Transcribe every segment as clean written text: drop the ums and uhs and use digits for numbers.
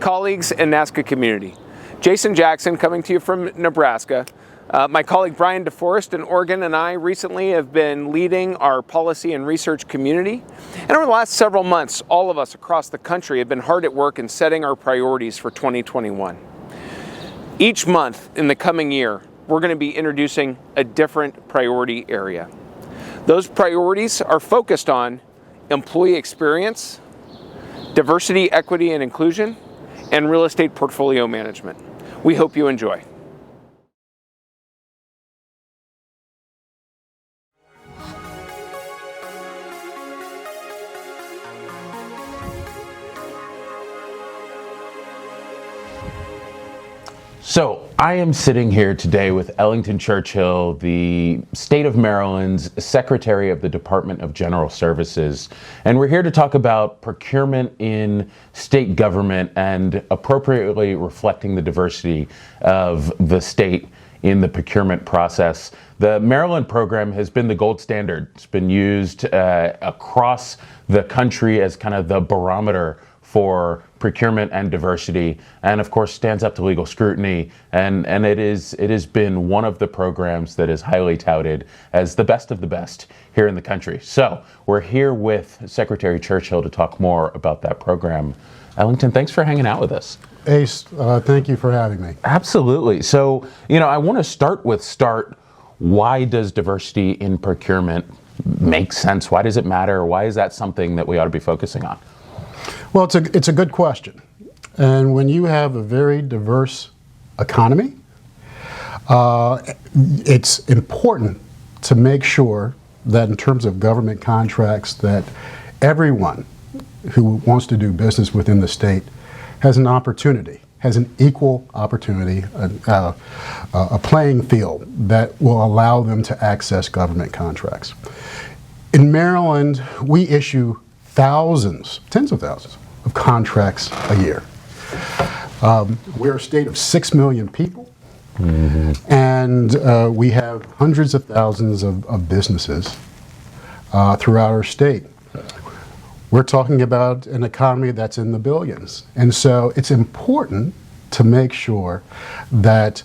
colleagues and NASCA community. Jason Jackson coming to you from Nebraska. My colleague Brian DeForest in Oregon and I recently have been leading our policy and research community. And over the last several months, all of us across the country have been hard at work in setting our priorities for 2021. Each month in the coming year, we're going to be introducing a different priority area. Those priorities are focused on employee experience, diversity, equity, and inclusion, and real estate portfolio management. We hope you enjoy. So I am sitting here today with Ellington Churchill, the state of Maryland's Secretary of the Department of General Services. And we're here to talk about procurement in state government and appropriately reflecting the diversity of the state in the procurement process. The Maryland program has been the gold standard. It's been used across the country as kind of the barometer for procurement and diversity, and of course stands up to legal scrutiny, and it has been one of the programs that is highly touted as the best of the best here in the country. So we're here with Secretary Churchill to talk more about that program. Ellington, thanks for hanging out with us. Ace, thank you for having me. Absolutely. So, I want to start with why does diversity in procurement make sense? Why does it matter? Why is that something that we ought to be focusing on? Well, it's a good question. And when you have a very diverse economy, it's important to make sure that in terms of government contracts that everyone who wants to do business within the state has an opportunity, has an equal opportunity, a playing field that will allow them to access government contracts. In Maryland, we issue thousands, tens of thousands of contracts a year. We're a state of 6 million people, and we have hundreds of thousands of businesses throughout our state. We're talking about an economy that's in the billions. And so it's important to make sure that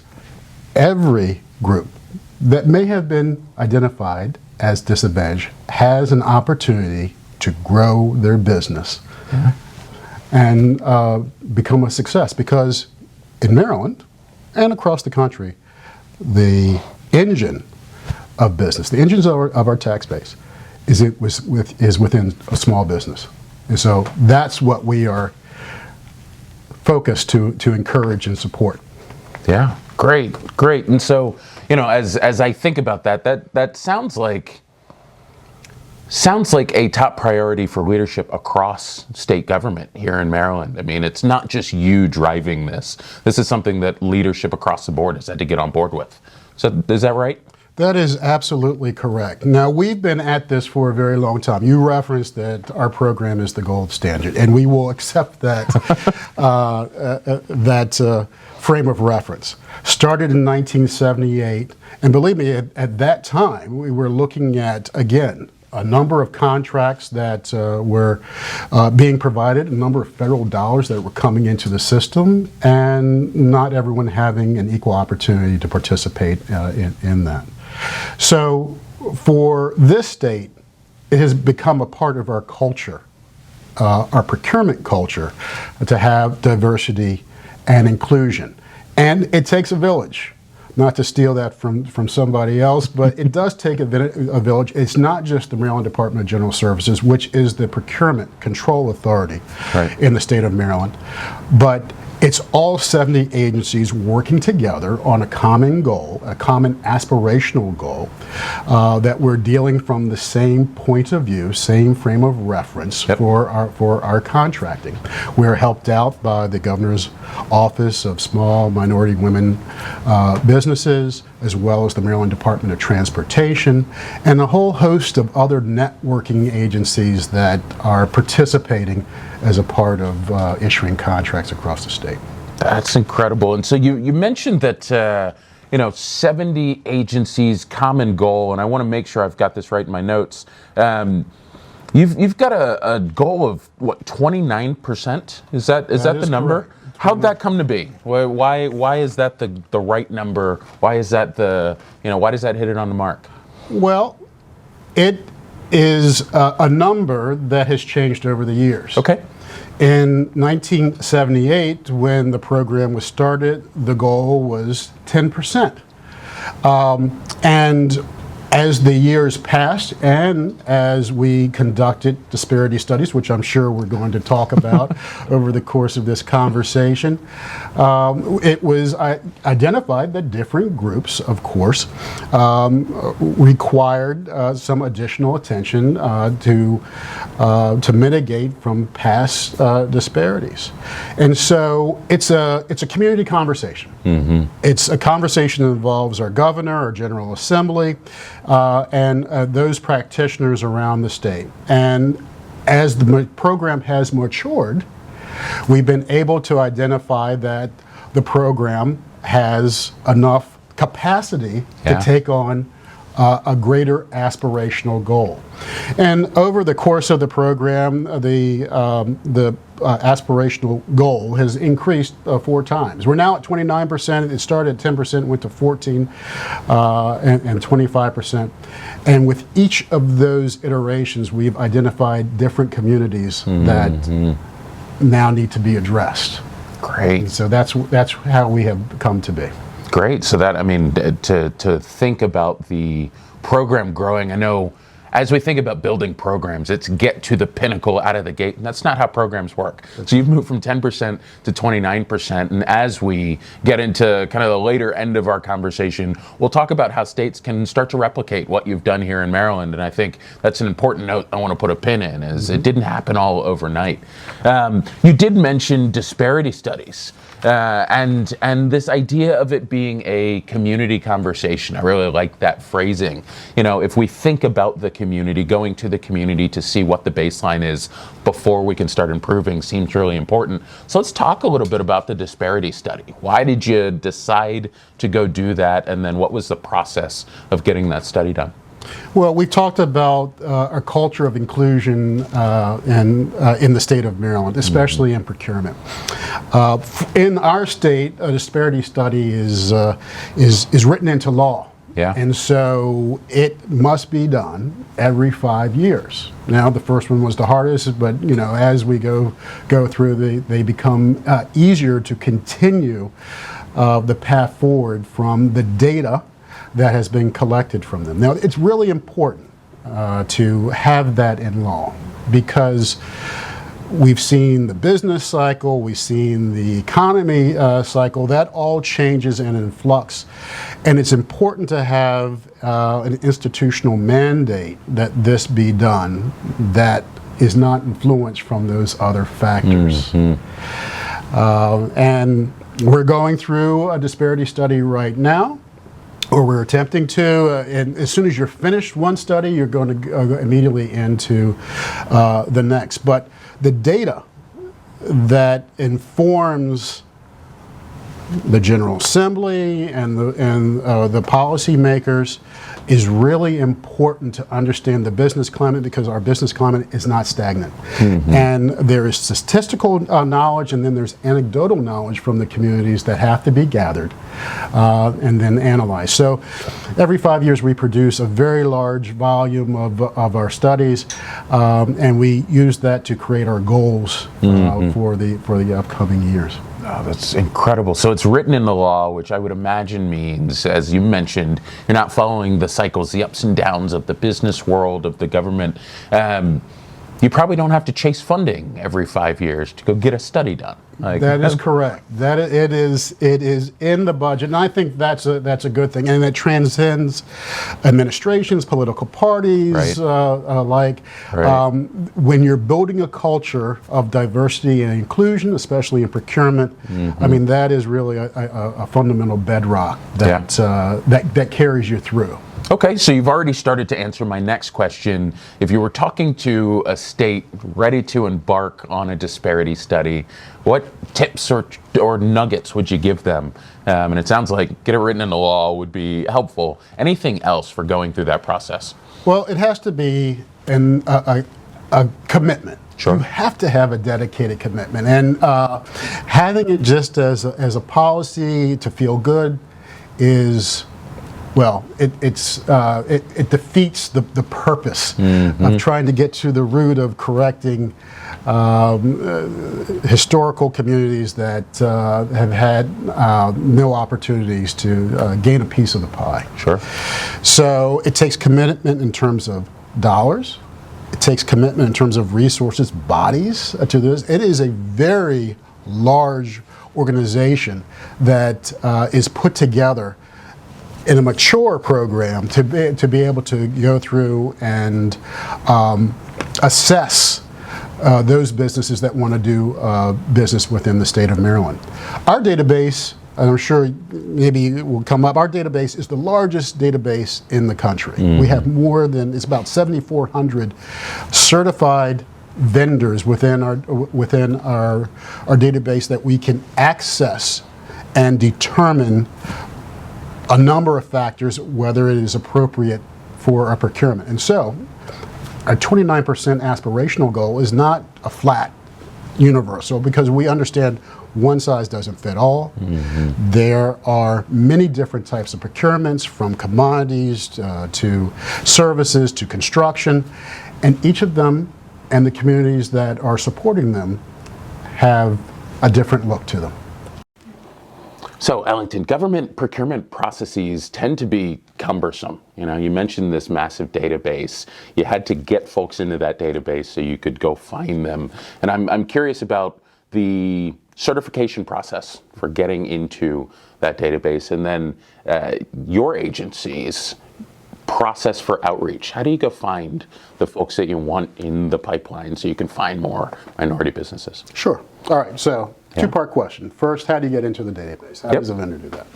every group that may have been identified as disadvantaged has an opportunity to grow their business and become a success. Because in Maryland and across the country, the engine of business, the engines of our tax base, is within a small business. And so that's what we are focused to encourage and support. Yeah, great. And so, as I think about that sounds like a top priority for leadership across state government here in Maryland. I mean, it's not just you driving this. This is something that leadership across the board has had to get on board with. So is that right? That is absolutely correct. Now, we've been at this for a very long time. You referenced that our program is the gold standard, and we will accept that frame of reference. Started in 1978, and believe me, at that time, we were looking at, again, a number of contracts that were being provided, a number of federal dollars that were coming into the system, and not everyone having an equal opportunity to participate in that. So for this state, it has become a part of our culture, our procurement culture, to have diversity and inclusion. And it takes a village. Not to steal that from somebody else, but it does take a village. It's not just the Maryland Department of General Services, which is the procurement control authority in the state of Maryland, but it's all 70 agencies working together on a common goal, a common aspirational goal, that we're dealing from the same point of view, same frame of reference for our contracting. We're helped out by the Governor's Office of Small Minority Women Businesses, as well as the Maryland Department of Transportation, and a whole host of other networking agencies that are participating as a part of issuing contracts across the state. That's incredible. And so you mentioned that 70 agencies, common goal, and I want to make sure I've got this right in my notes. You've got a goal of what, 29%? Is that the number? Correct. How'd that come to be? Why is that the right number? Why is that why does that hit it on the mark? Well, it is a number that has changed over the years. Okay. In 1978, when the program was started, the goal was 10%. And as the years passed and as we conducted disparity studies, which I'm sure we're going to talk about over the course of this conversation, it was identified that different groups, of course, required some additional attention to mitigate from past disparities. And so it's a community conversation. Mm-hmm. It's a conversation that involves our governor, our General Assembly, and those practitioners around the state. And as the program has matured, we've been able to identify that the program has enough capacity to take on a greater aspirational goal. And over the course of the program, the aspirational goal has increased 4 times. We're now at 29%. It started at 10%, went to 14 and 25%. And with each of those iterations, we've identified different communities that now need to be addressed. Great. And so that's how we have come to be. Great. So that, I mean, to think about the program growing, I know as we think about building programs, it's get to the pinnacle out of the gate, and that's not how programs work. So you've moved from 10% to 29%, and as we get into kind of the later end of our conversation, we'll talk about how states can start to replicate what you've done here in Maryland, and I think that's an important note I want to put a pin in, is it didn't happen all overnight. You did mention disparity studies. And this idea of it being a community conversation, I really like that phrasing. You know, if we think about the community, going to the community to see what the baseline is before we can start improving seems really important. So let's talk a little bit about the disparity study. Why did you decide to go do that? And then what was the process of getting that study done? Well, we talked about a culture of inclusion in the state of Maryland, especially in procurement. In our state, a disparity study is written into law. Yeah. And so it must be done every 5 years. Now, the first one was the hardest, but as we go through, they become easier to continue the path forward from the data that has been collected from them. Now, it's really important to have that in law because we've seen the business cycle, we've seen the economy cycle, that all changes and in flux. And it's important to have an institutional mandate that this be done that is not influenced from those other factors. Mm-hmm. And we're going through a disparity study right now, or we're attempting to, and as soon as you're finished one study, you're going to go immediately into the next. But the data that informs the General Assembly and the policymakers is really important to understand the business climate, because our business climate is not stagnant. Mm-hmm. And there is statistical knowledge, and then there's anecdotal knowledge from the communities that have to be gathered and then analyzed. So every 5 years we produce a very large volume of our studies, and we use that to create our goals for the upcoming years. Oh, that's incredible. So it's written in the law, which I would imagine means, as you mentioned, you're not following the cycles, the ups and downs of the business world, of the government. You probably don't have to chase funding every 5 years to go get a study done. That is correct. It is in the budget, and I think that's a good thing, and it transcends administrations, political parties, Right. When you're building a culture of diversity and inclusion, especially in procurement, I mean, that is really a fundamental bedrock that carries you through. Okay, so you've already started to answer my next question. If you were talking to a state ready to embark on a disparity study, what tips or nuggets would you give them? And it sounds like get it written in the law would be helpful. Anything else for going through that process? Well, it has to be a commitment. Sure. You have to have a dedicated commitment, and having it just as a policy to feel good is, well, it defeats the purpose of trying to get to the root of correcting historical communities that have had no opportunities to gain a piece of the pie. Sure. So it takes commitment in terms of dollars. It takes commitment in terms of resources, bodies to this. It is a very large organization that is put together in a mature program to be able to go through and assess those businesses that want to do business within the state of Maryland. Our database, and I'm sure maybe it will come up, our database is the largest database in the country. We have it's about 7,400 certified vendors within our database that we can access and determine a number of factors whether it is appropriate for our procurement. And so our 29% aspirational goal is not a flat universal, because we understand one size doesn't fit all. There are many different types of procurements, from commodities to services to construction, and each of them and the communities that are supporting them have a different look to them. So, Ellington, government procurement processes tend to be cumbersome. You know, you mentioned this massive database. You had to get folks into that database so you could go find them. And I'm curious about the certification process for getting into that database, and then your agency's process for outreach. How do you go find the folks that you want in the pipeline so you can find more minority businesses? Sure. All right, so two-part question. First, how do you get into the database? How does a vendor do that?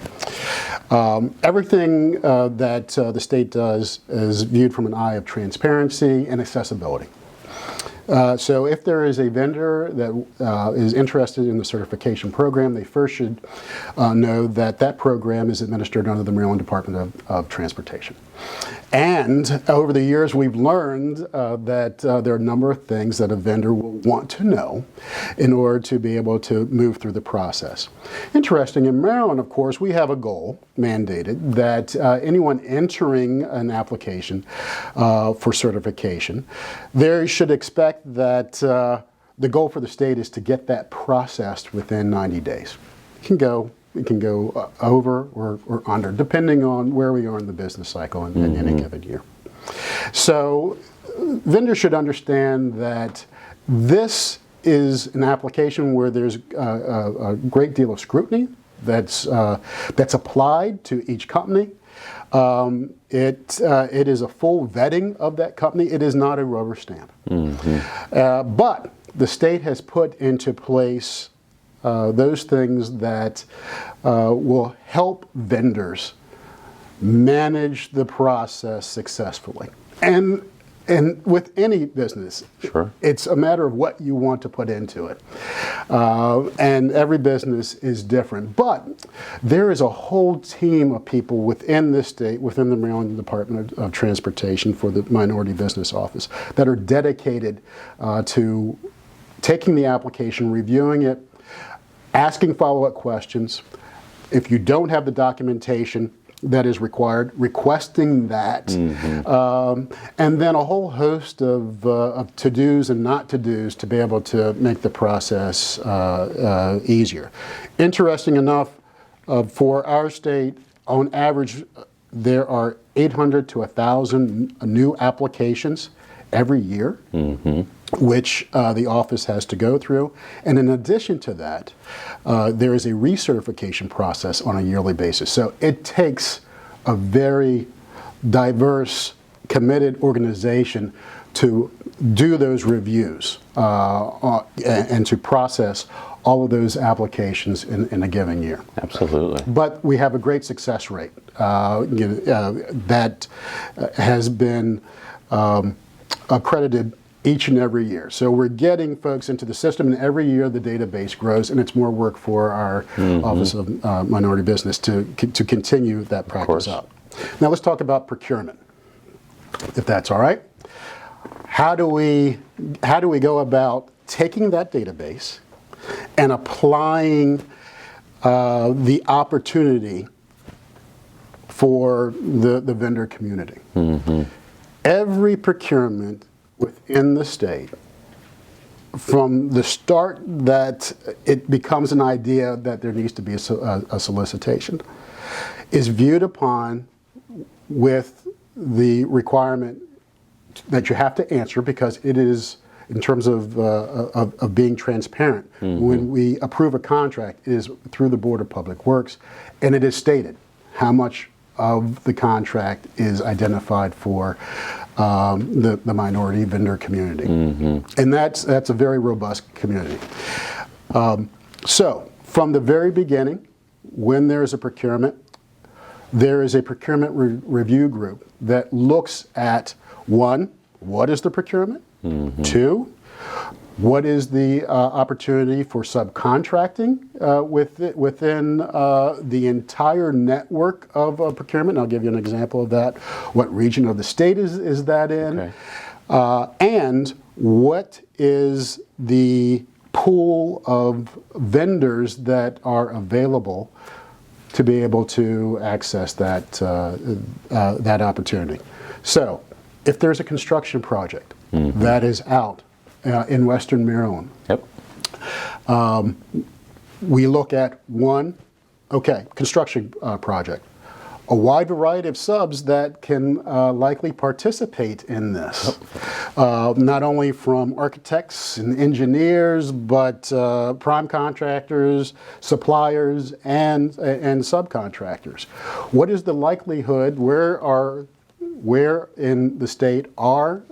Everything that the state does is viewed from an eye of transparency and accessibility. So if there is a vendor that is interested in the certification program, they first should know that that program is administered under the Maryland Department of Transportation. And over the years, we've learned that there are a number of things that a vendor will want to know in order to be able to move through the process. Interesting, in Maryland, of course, we have a goal mandated that anyone entering an application for certification, they should expect that the goal for the state is to get that processed within 90 days. It can go over or under, depending on where we are in the business cycle in any given year. So vendors should understand that this is an application where there's a great deal of scrutiny that's applied to each company. It is a full vetting of that company. It is not a rubber stamp. But the state has put into place those things that will help vendors manage the process successfully. And with any business, it's a matter of what you want to put into it. And every business is different. But there is a whole team of people within this state, within the Maryland Department of Transportation for the Minority Business Office, that are dedicated to taking the application, reviewing it, asking follow-up questions. If you don't have the documentation that is required, requesting that, and then a whole host of to-dos and not to-dos to be able to make the process easier. Interesting enough, for our state, on average, there are 800 to 1,000 new applications every year, which the office has to go through. And in addition to that, there is a recertification process on a yearly basis. So it takes a very diverse, committed organization to do those reviews and to process all of those applications in a given year. Absolutely. But we have a great success rate that has been accredited each and every year. So we're getting folks into the system, and every year the database grows, and it's more work for our Office of Minority Business to continue that practice up. Now let's talk about procurement, if that's all right. how do we go about taking that database and applying the opportunity for the vendor community? Mm-hmm. Every procurement within the state, from the start that it becomes an idea that there needs to be a solicitation, is viewed upon with the requirement that you have to answer, because it is, in terms of being transparent, mm-hmm. when we approve a contract, it is through the Board of Public Works, and it is stated how much of the contract is identified for the minority vendor community. Mm-hmm. And that's a very robust community. So from the very beginning, when there is a procurement, there is a procurement review group that looks at, one, what is the procurement? Mm-hmm. Two, what is the opportunity for subcontracting within the entire network of procurement? And I'll give you an example of that. What region of the state is that in? Okay. And what is the pool of vendors that are available to be able to access that opportunity? So, if there's a construction project mm-hmm. that is out in Western Maryland, yep. We look at one, construction project, a wide variety of subs that can likely participate in this, not only from architects and engineers, but prime contractors, suppliers, and subcontractors. What is the likelihood? Where in the state are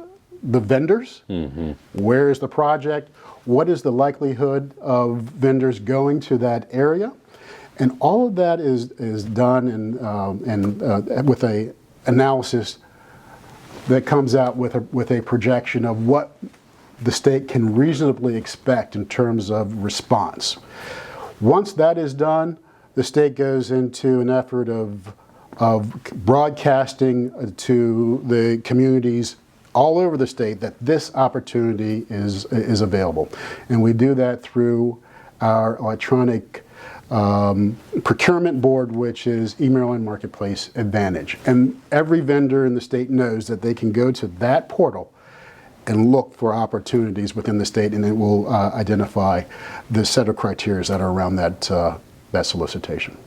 the vendors? Mm-hmm. Where is the project? What is the likelihood of vendors going to that area? And all of that is done and with a analysis that comes out with a projection of what the state can reasonably expect in terms of response. Once that is done, the state goes into an effort of broadcasting to the communities all over the state that this opportunity is available. And we do that through our electronic procurement board, which is eMaryland Marketplace Advantage. And every vendor in the state knows that they can go to that portal and look for opportunities within the state, and it will identify the set of criteria that are around that solicitation.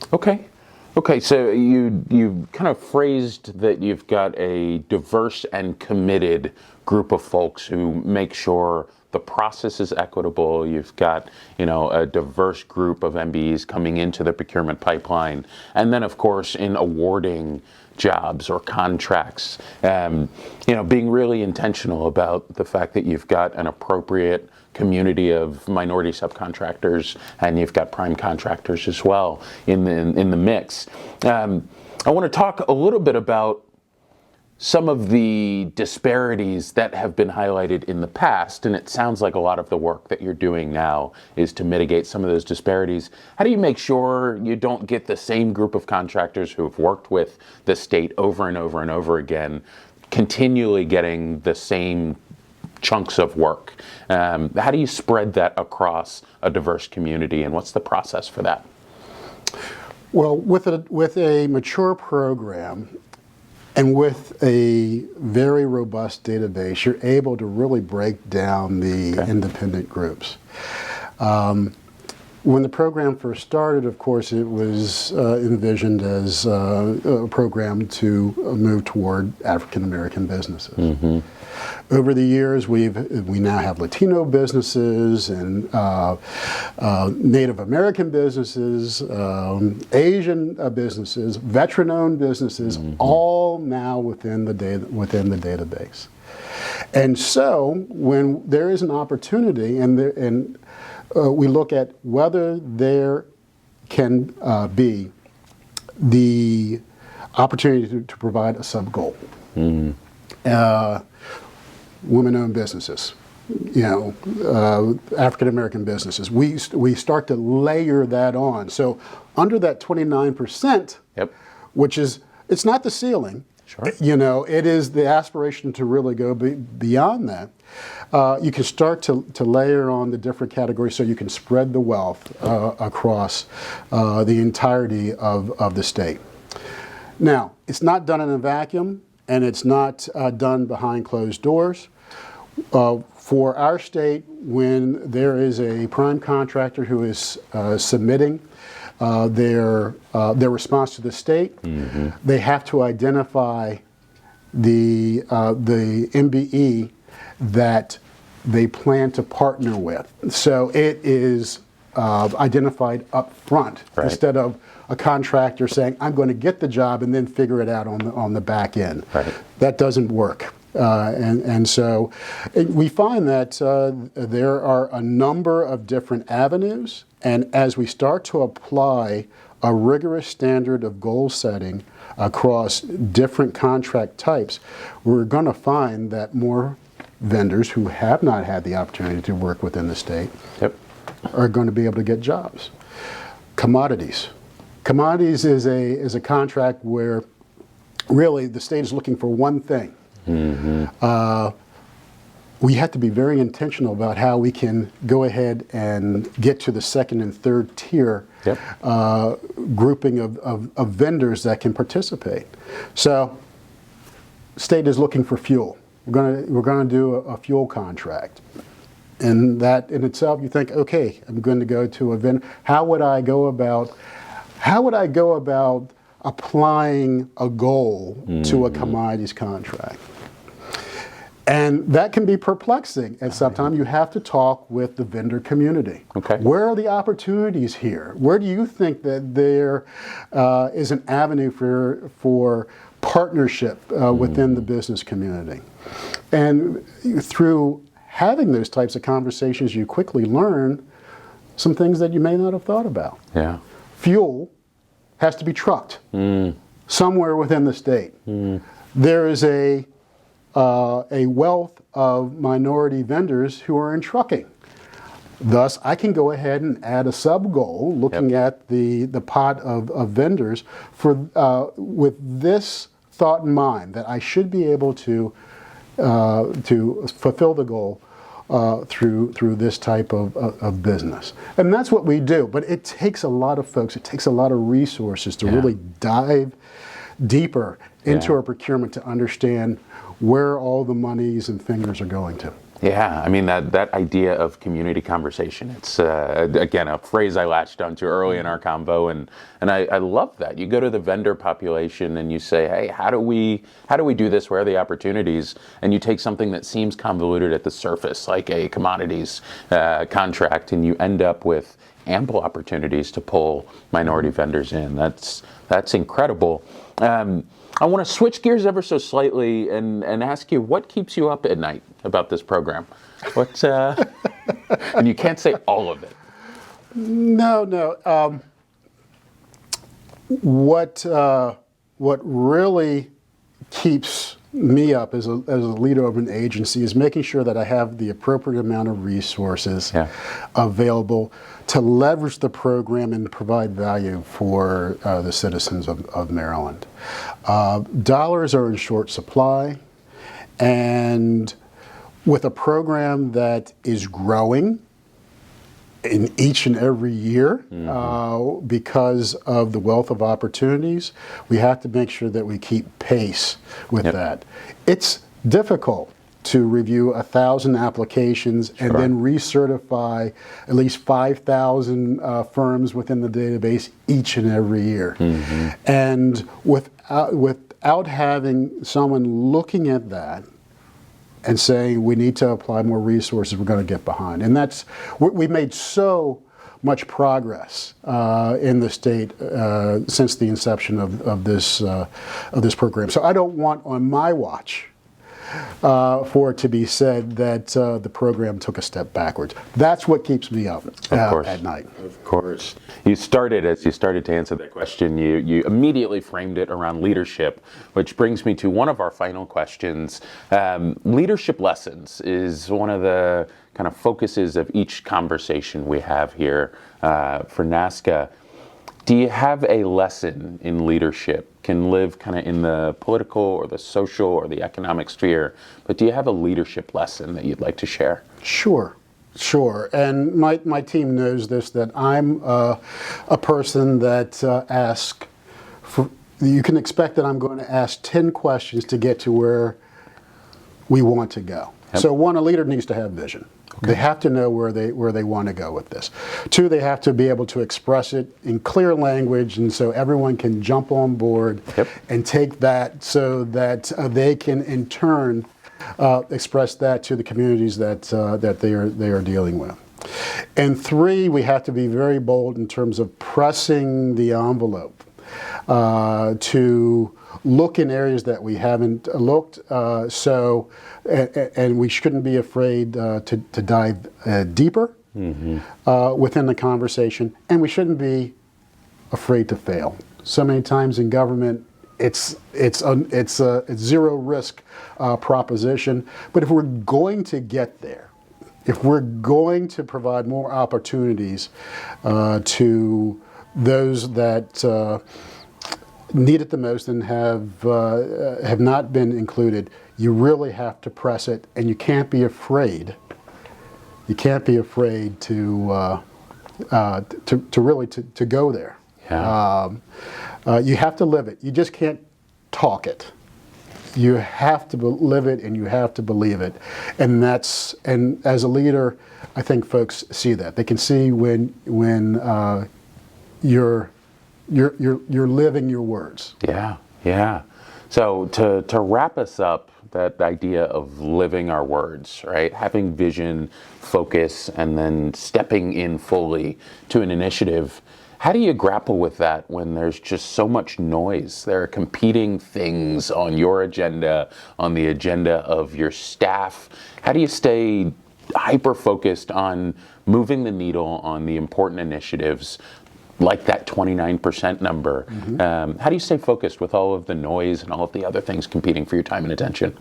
Okay, so you kind of phrased that you've got a diverse and committed group of folks who make sure the process is equitable. You've got, a diverse group of MBEs coming into the procurement pipeline. And then, of course, in awarding jobs or contracts, being really intentional about the fact that you've got an appropriate community of minority subcontractors, and you've got prime contractors as well in the mix. I want to talk a little bit about some of the disparities that have been highlighted in the past, and it sounds like a lot of the work that you're doing now is to mitigate some of those disparities. How do you make sure you don't get the same group of contractors who have worked with the state over and over and over again, continually getting the same chunks of work? How do you spread that across a diverse community, and what's the process for that? Well, with a mature program and with a very robust database, you're able to really break down the independent groups. When the program first started, of course, it was envisioned as a program to move toward African American businesses. Mm-hmm. Over the years, we now have Latino businesses and Native American businesses, Asian businesses, veteran-owned businesses, mm-hmm. all now within the database. And so, when there is an opportunity, and we look at whether there can be the opportunity to provide a sub-goal. Mm-hmm. Women-owned businesses, African-American businesses. We start to layer that on. So under that 29%, yep. which is, it's not the ceiling, Sure. You know, it is the aspiration to really go beyond that. You can start to layer on the different categories so you can spread the wealth across the entirety of the state. Now, it's not done in a vacuum, and it's not done behind closed doors. For our state, when there is a prime contractor who is submitting their response to the state, they have to identify the MBE that they plan to partner with. So it is identified up front, right, instead of a contractor saying, I'm going to get the job and then figure it out on the back end. Right. That doesn't work. And so we find that there are a number of different avenues, and as we start to apply a rigorous standard of goal setting across different contract types, we're going to find that more vendors who have not had the opportunity to work within the state are going to be able to get jobs. Commodities. Commodities is a contract where really the state is looking for one thing. We have to be very intentional about how we can go ahead and get to the second and third tier grouping of vendors that can participate. So, state is looking for fuel. We're going to do a fuel contract. And that in itself, you think, okay, I'm going to go to a vendor. How would I go about applying a goal to a commodities contract? And that can be perplexing. And sometimes you have to talk with the vendor community. Okay. Where are the opportunities here? Where do you think that there is an avenue for partnership within the business community? And through having those types of conversations, you quickly learn some things that you may not have thought about. Yeah. Fuel has to be trucked somewhere within the state. There is a wealth of minority vendors who are in trucking. Thus, I can go ahead and add a sub-goal looking at the pot of vendors for with this thought in mind, that I should be able to fulfill the goal through this type of business. And that's what we do. But it takes a lot of folks, it takes a lot of resources to really dive deeper into our procurement to understand where all the monies and fingers are going to. Yeah, I mean, that idea of community conversation, it's, again, a phrase I latched onto early in our convo, and I love that. You go to the vendor population and you say, hey, how do we do this? Where are the opportunities? And you take something that seems convoluted at the surface, like a commodities contract, and you end up with ample opportunities to pull minority vendors in. That's incredible. I want to switch gears ever so slightly and ask you, what keeps you up at night about this program? What, and you can't say all of it. No. What really keeps me up as a leader of an agency is making sure that I have the appropriate amount of resources available to leverage the program and provide value for the citizens of Maryland. Dollars are in short supply, and with a program that is growing in each and every year because of the wealth of opportunities, we have to make sure that we keep pace with that. It's difficult to review 1,000 applications and then recertify at least 5,000 firms within the database each and every year. And without having someone looking at that and saying we need to apply more resources, we're going to get behind. And we've made so much progress in the state since the inception of this program. So I don't want on my watch for it to be said that the program took a step backwards. That's what keeps me up at night. Of course. As you started to answer that question, you immediately framed it around leadership, which brings me to one of our final questions. Leadership lessons is one of the kind of focuses of each conversation we have here for NASCA. Do you have a lesson in leadership? Can live kind of in the political or the social or the economic sphere, but do you have a leadership lesson that you'd like to share? Sure. Sure, and my team knows this, that I'm a person that asks, you can expect that I'm going to ask 10 questions to get to where we want to go. Yep. So one, a leader needs to have vision. Okay. They have to know where they want to go with this. Two, they have to be able to express it in clear language, and so everyone can jump on board. Yep. And take that so that they can in turn express that to the communities that they are dealing with. And three, we have to be very bold in terms of pressing the envelope to look in areas that we haven't looked. And we shouldn't be afraid to dive deeper within the conversation, and we shouldn't be afraid to fail. So many times in government, it's a zero risk proposition. But if we're going to get there, if we're going to provide more opportunities to those that need it the most and have not been included, you really have to press it, and you can't be afraid. You can't be afraid to really go there. Yeah. You have to live it. You just can't talk it. You have to live it, and you have to believe it. And as a leader, I think folks see that. They can see when you're living your words. Yeah, yeah. So to wrap us up, that idea of living our words, right? Having vision, focus, and then stepping in fully to an initiative. How do you grapple with that when there's just so much noise? There are competing things on your agenda, on the agenda of your staff. How do you stay hyper-focused on moving the needle on the important initiatives, like that 29% number? Mm-hmm. How do you stay focused with all of the noise and all of the other things competing for your time and attention?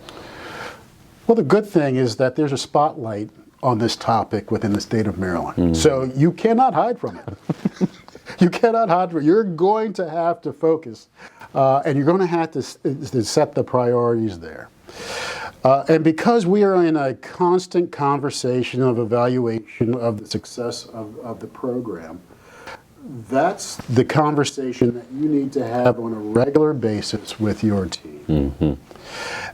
Well, the good thing is that there's a spotlight on this topic within the state of Maryland. Mm-hmm. So you cannot hide from it. You cannot hide from it. You're going to have to focus, and you're going to have to set the priorities there. And because we are in a constant conversation of evaluation of the success of the program, that's the conversation that you need to have on a regular basis with your team. Mm-hmm.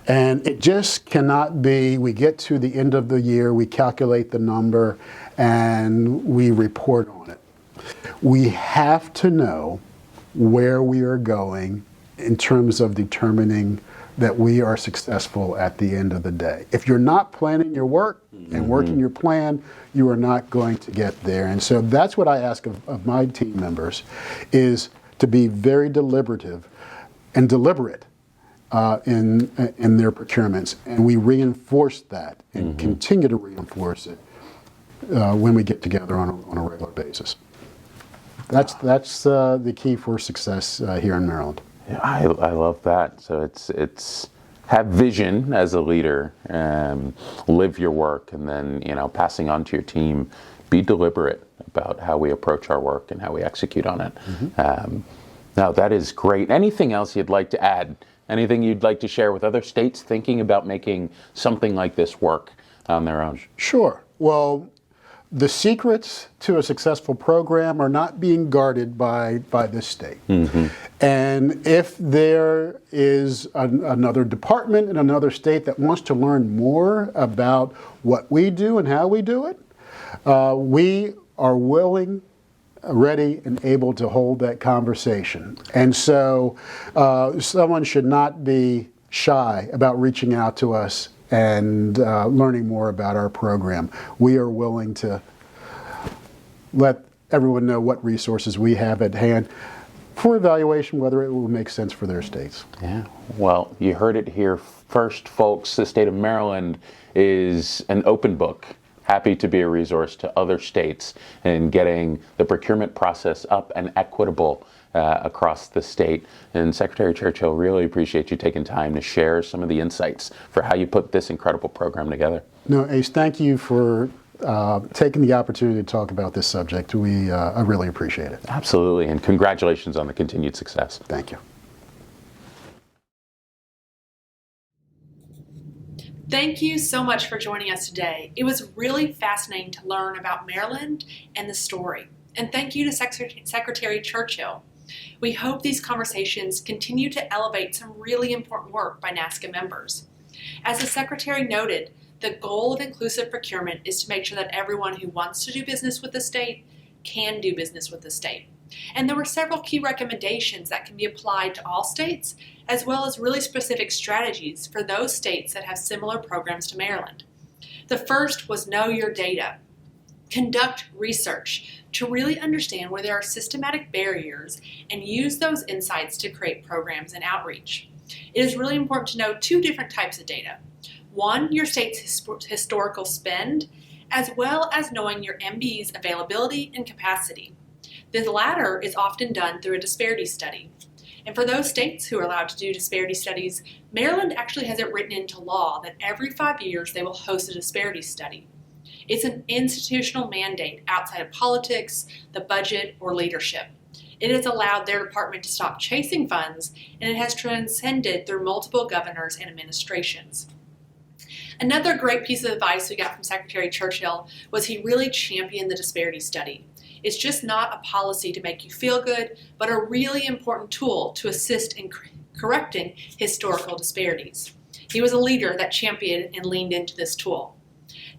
And it just cannot be, we get to the end of the year, we calculate the number, and we report on it. We have to know where we are going in terms of determining that we are successful at the end of the day. If you're not planning your work and working your plan, you are not going to get there. And so that's what I ask of my team members, is to be very deliberative and deliberate in their procurements. And we reinforce that and continue to reinforce it when we get together on a regular basis. That's the key for success here in Maryland. Yeah, I love that. So it's have vision as a leader, live your work, and then passing on to your team. Be deliberate about how we approach our work and how we execute on it. Mm-hmm. Now that is great. Anything else you'd like to add? Anything you'd like to share with other states thinking about making something like this work on their own? Sure. Well, the secrets to a successful program are not being guarded by this state. Mm-hmm. And if there is another department in another state that wants to learn more about what we do and how we do it, we are willing, ready, and able to hold that conversation. And so someone should not be shy about reaching out to us and learning more about our program. We are willing to let everyone know what resources we have at hand for evaluation, whether it will make sense for their states. Yeah, well, you heard it here first, folks. The state of Maryland is an open book. Happy to be a resource to other states in getting the procurement process up and equitable across the state. And Secretary Churchill, really appreciate you taking time to share some of the insights for how you put this incredible program together. No, Ace, thank you for taking the opportunity to talk about this subject. I really appreciate it. Absolutely, and congratulations on the continued success. Thank you. Thank you so much for joining us today. It was really fascinating to learn about Maryland and the story. And thank you to Secretary Churchill. We hope these conversations continue to elevate some really important work by NASCA members. As the Secretary noted, the goal of inclusive procurement is to make sure that everyone who wants to do business with the state can do business with the state. And there were several key recommendations that can be applied to all states, as well as really specific strategies for those states that have similar programs to Maryland. The first was know your data. Conduct research to really understand where there are systematic barriers and use those insights to create programs and outreach. It is really important to know two different types of data. One, your state's historical spend, as well as knowing your MB's availability and capacity. The latter is often done through a disparity study. And for those states who are allowed to do disparity studies, Maryland actually has it written into law that every 5 years they will host a disparity study. It's an institutional mandate outside of politics, the budget, or leadership. It has allowed their department to stop chasing funds, and it has transcended through multiple governors and administrations. Another great piece of advice we got from Secretary Churchill was he really championed the disparity study. It's just not a policy to make you feel good, but a really important tool to assist in correcting historical disparities. He was a leader that championed and leaned into this tool.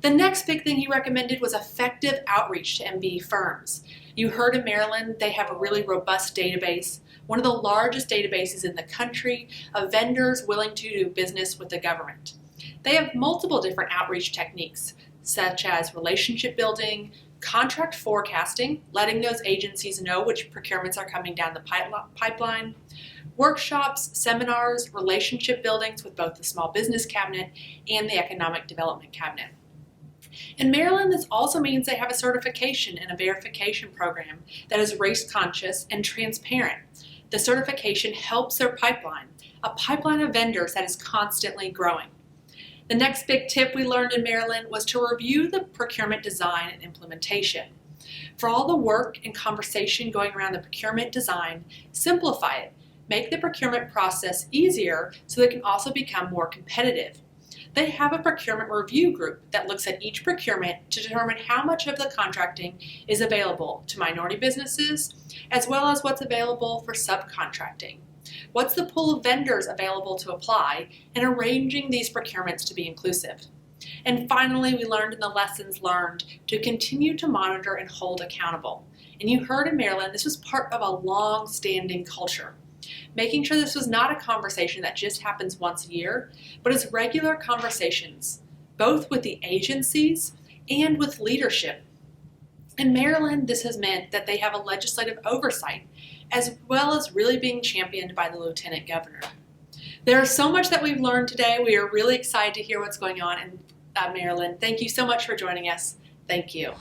The next big thing he recommended was effective outreach to MBE firms. You heard in Maryland, they have a really robust database, one of the largest databases in the country of vendors willing to do business with the government. They have multiple different outreach techniques, such as relationship building, contract forecasting, letting those agencies know which procurements are coming down the pipeline, workshops, seminars, relationship buildings with both the Small Business Cabinet and the Economic Development Cabinet. In Maryland, this also means they have a certification and a verification program that is race-conscious and transparent. The certification helps their pipeline, a pipeline of vendors that is constantly growing. The next big tip we learned in Maryland was to review the procurement design and implementation. For all the work and conversation going around the procurement design, simplify it. Make the procurement process easier so it can also become more competitive. They have a procurement review group that looks at each procurement to determine how much of the contracting is available to minority businesses, as well as what's available for subcontracting. What's the pool of vendors available to apply, and arranging these procurements to be inclusive. And finally, we learned in the lessons learned to continue to monitor and hold accountable. And you heard in Maryland, this was part of a long-standing culture. Making sure this was not a conversation that just happens once a year, but it's regular conversations, both with the agencies and with leadership. In Maryland, this has meant that they have a legislative oversight, as well as really being championed by the Lieutenant Governor. There's so much that we've learned today. We are really excited to hear what's going on in Maryland. Thank you so much for joining us. Thank you.